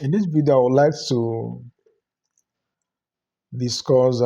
In this video, I would like to discuss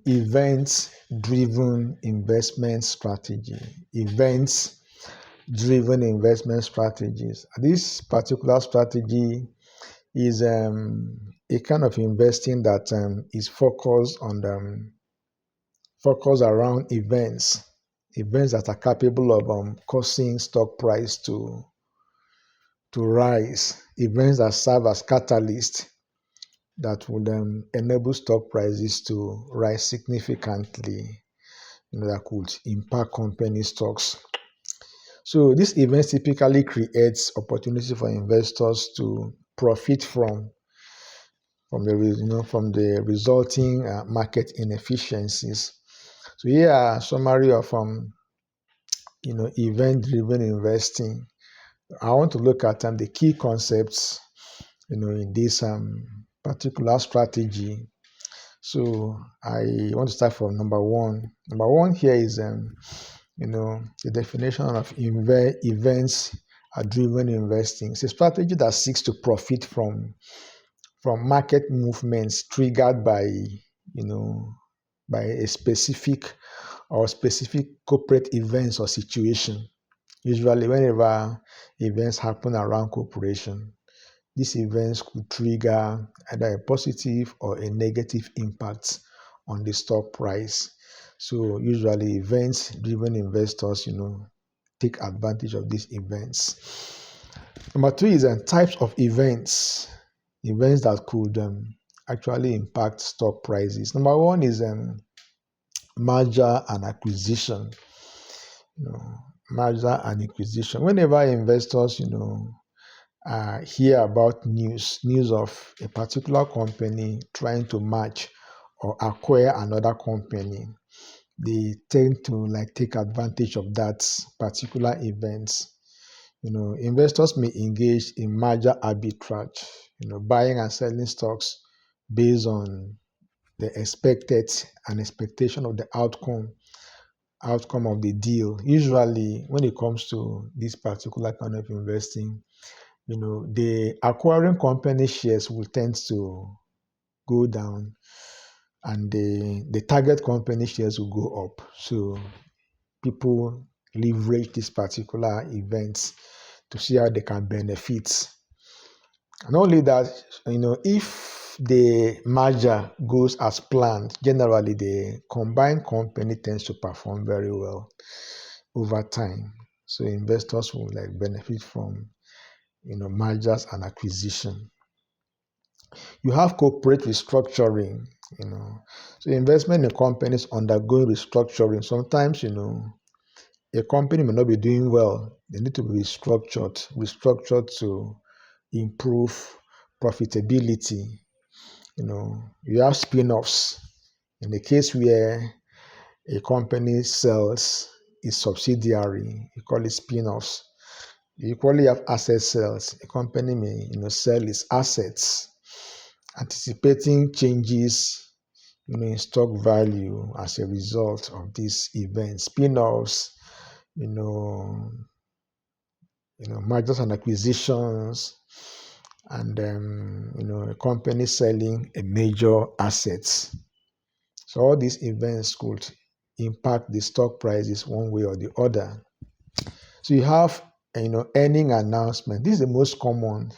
events-driven investment strategy. Events-driven investment strategies. This particular strategy is a kind of investing that is focused around events that are capable of causing stock price to rise, events that serve as catalysts that would enable stock prices to rise significantly, that could impact company stocks. So these events typically creates opportunity for investors to profit from the resulting market inefficiencies. So here are a summary of event-driven investing. I want to look at the key concepts in this particular strategy. So I want to start from number one. Number one here is the definition of events driven investing. It's a strategy that seeks to profit from market movements triggered by a specific corporate events or situation. Usually whenever events happen around corporation, these events could trigger either a positive or a negative impact on the stock price. So usually events-driven investors, take advantage of these events. Number two is types of events that could actually impact stock prices. Number one is merger and acquisition. Merger and acquisition. Whenever investors, hear about news of a particular company trying to match or acquire another company, they tend to take advantage of that particular event. Investors may engage in merger arbitrage, buying and selling stocks based on the expectation of the outcome of the deal. Usually, when it comes to this particular kind of investing, the acquiring company shares will tend to go down and the target company shares will go up. So people leverage this particular events to see how they can benefit. And not only that, if the merger goes as planned, generally the combined company tends to perform very well over time. So investors will benefit from mergers and acquisition. You have corporate restructuring, So investment in companies undergoing restructuring. Sometimes, a company may not be doing well. They need to be restructured to improve profitability. You have spin-offs. In the case where a company sells its subsidiary, you call it spin-offs. You equally have asset sales. A company may, sell its assets, anticipating changes, in stock value as a result of these events. Spin-offs, mergers and acquisitions, and a company selling a major assets. So all these events could impact the stock prices one way or the other. So you have earning announcement. This is the most common.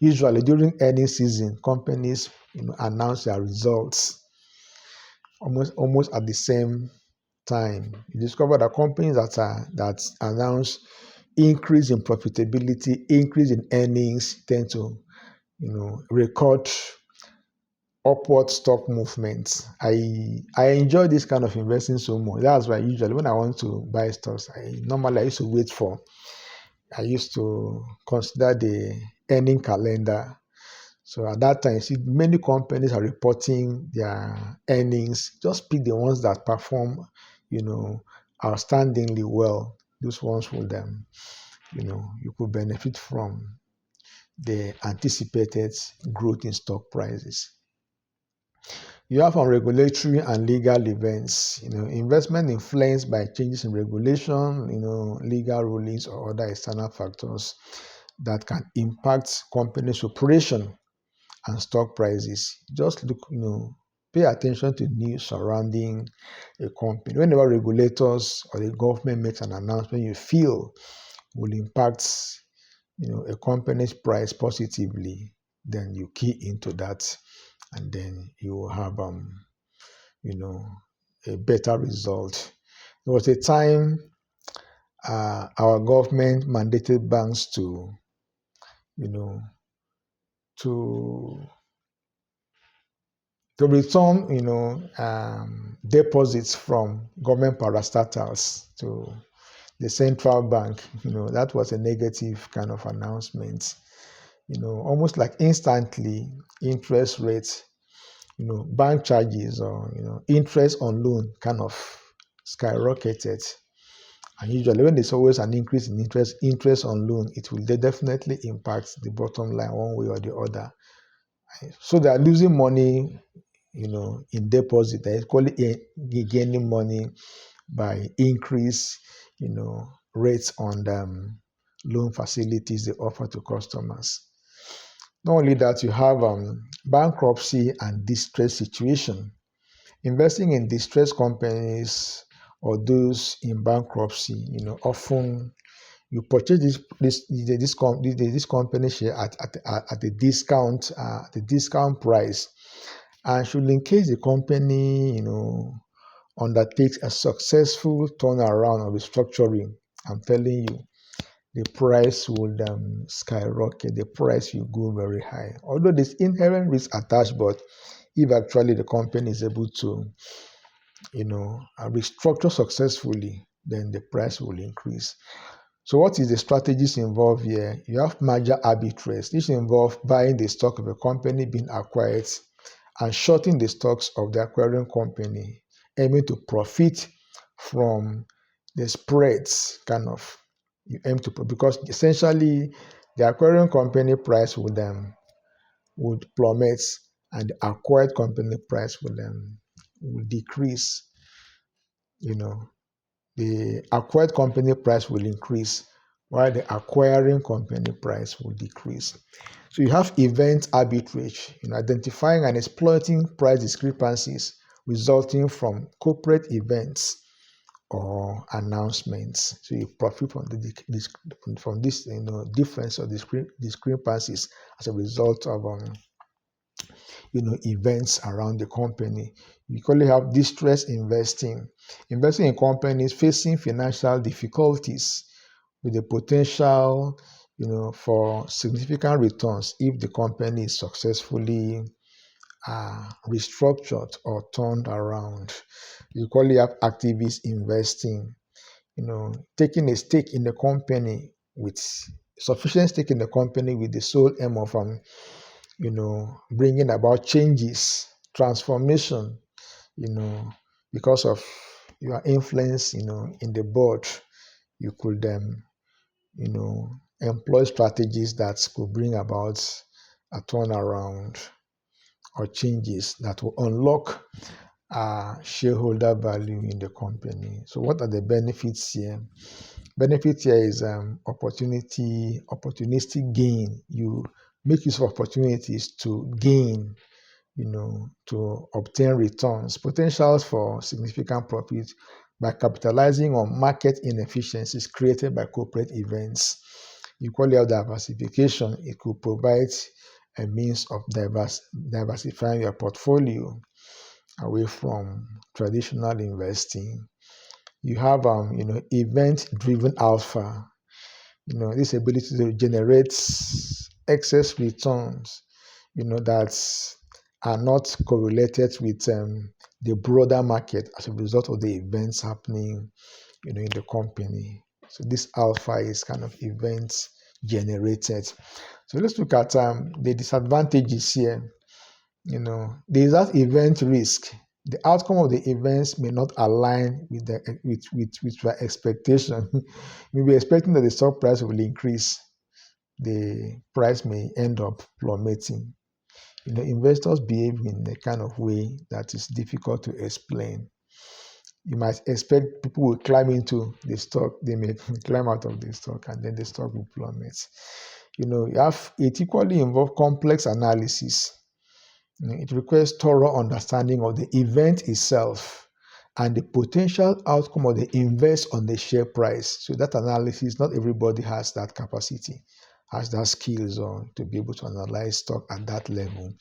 Usually during earning season, companies announce their results almost at the same time. You discover that companies that announce increase in profitability, increase in earnings tend to record upward stock movements. I enjoy this kind of investing so much. That's why usually when I want to buy stocks, I used to wait for. I used to consider the earning calendar. So at that time, you see many companies are reporting their earnings. Just pick the ones that perform, outstandingly well. Those ones will you could benefit from the anticipated growth in stock prices. You have regulatory and legal events, investment influenced by changes in regulation, legal rulings or other external factors that can impact companies' operation and stock prices. Just look, pay attention to news surrounding a company. Whenever regulators or the government makes an announcement you feel will impact, a company's price positively, then you key into that, and then you will have, you know, a better result. There was a time our government mandated banks you know, to to return, deposits from government parastatals to the central bank. That was a negative kind of announcement. Almost like instantly, interest rates, bank charges or interest on loan kind of skyrocketed. And usually, when there's always an increase in interest on loan, it will definitely impact the bottom line one way or the other. So they are losing money, in deposit. They're equally gaining money by increase, rates on the loan facilities they offer to customers. Not only that, you have bankruptcy and distress situation. Investing in distressed companies or those in bankruptcy, often you purchase this company share at a discount price, and should in case the company undertakes a successful turnaround or restructuring, I'm telling you, the price would skyrocket. The price will go very high. Although there's inherent risk attached, but if actually the company is able to, restructure successfully, then the price will increase. So what is the strategies involved here? You have merger arbitrage. This involves buying the stock of a company being acquired and shorting the stocks of the acquiring company, aiming to profit from the spreads kind of. You aim to, because essentially the acquiring company price would plummet and the acquired company price would decrease. The acquired company price will increase while the acquiring company price will decrease. So you have event arbitrage in identifying and exploiting price discrepancies resulting from corporate events or announcements. So you profit from this difference or discrepancies as a result of events around the company. You currently have distress investing in companies facing financial difficulties with the potential for significant returns if the company is successfully restructured or turned around. You currently have activist investing, taking a stake in the company with sufficient stake in the company with the sole aim of bringing about changes, transformation, because of your influence, in the board. You could, employ strategies that could bring about a turnaround or changes that will unlock shareholder value in the company. So what are the benefits here? Benefit here is opportunistic gain. You make use of opportunities to gain, to obtain returns, potentials for significant profit by capitalizing on market inefficiencies created by corporate events. Equally have diversification. It could provide a means of diversifying your portfolio away from traditional investing. You have event-driven alpha. This ability to generate excess returns, that are not correlated with the broader market as a result of the events happening, in the company. So this alpha is kind of events generated. So let's look at the disadvantages here. There is that event risk. The outcome of the events may not align with your expectation. You may be expecting that the stock price will increase. The price may end up plummeting. Investors behave in a kind of way that is difficult to explain. You might expect people will climb into the stock, they may climb out of the stock, and then the stock will plummet. It equally involves complex analysis. It requires thorough understanding of the event itself and the potential outcome of the invest on the share price. So that analysis, not everybody has that capacity, has that skills on to be able to analyze stock at that level.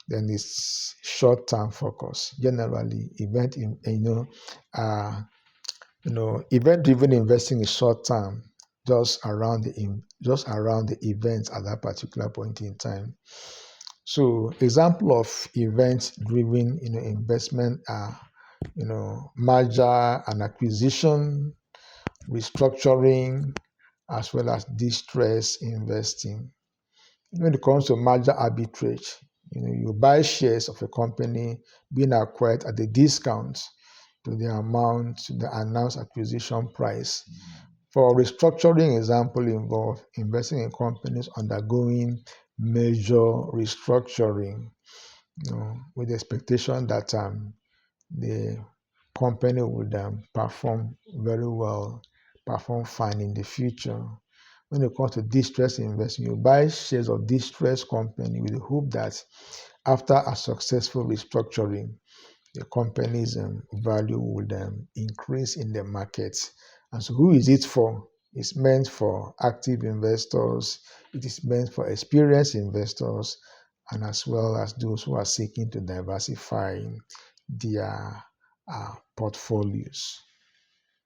Then it's short-term focus. Generally, event-driven investing is short-term, just around the event at that particular point in time. So example of event-driven, investment are, merger and acquisition, restructuring, as well as distress investing. When it comes to merger arbitrage, you buy shares of a company being acquired at a discount to the announced acquisition price. For restructuring example involve investing in companies undergoing major restructuring, with the expectation that the company would perform very well, perform fine in the future. When it comes to distress investing, you buy shares of distressed company with the hope that after a successful restructuring, the company's value would increase in the market. And so, who is it for? It's meant for active investors. It is meant for experienced investors, and as well as those who are seeking to diversify their portfolios.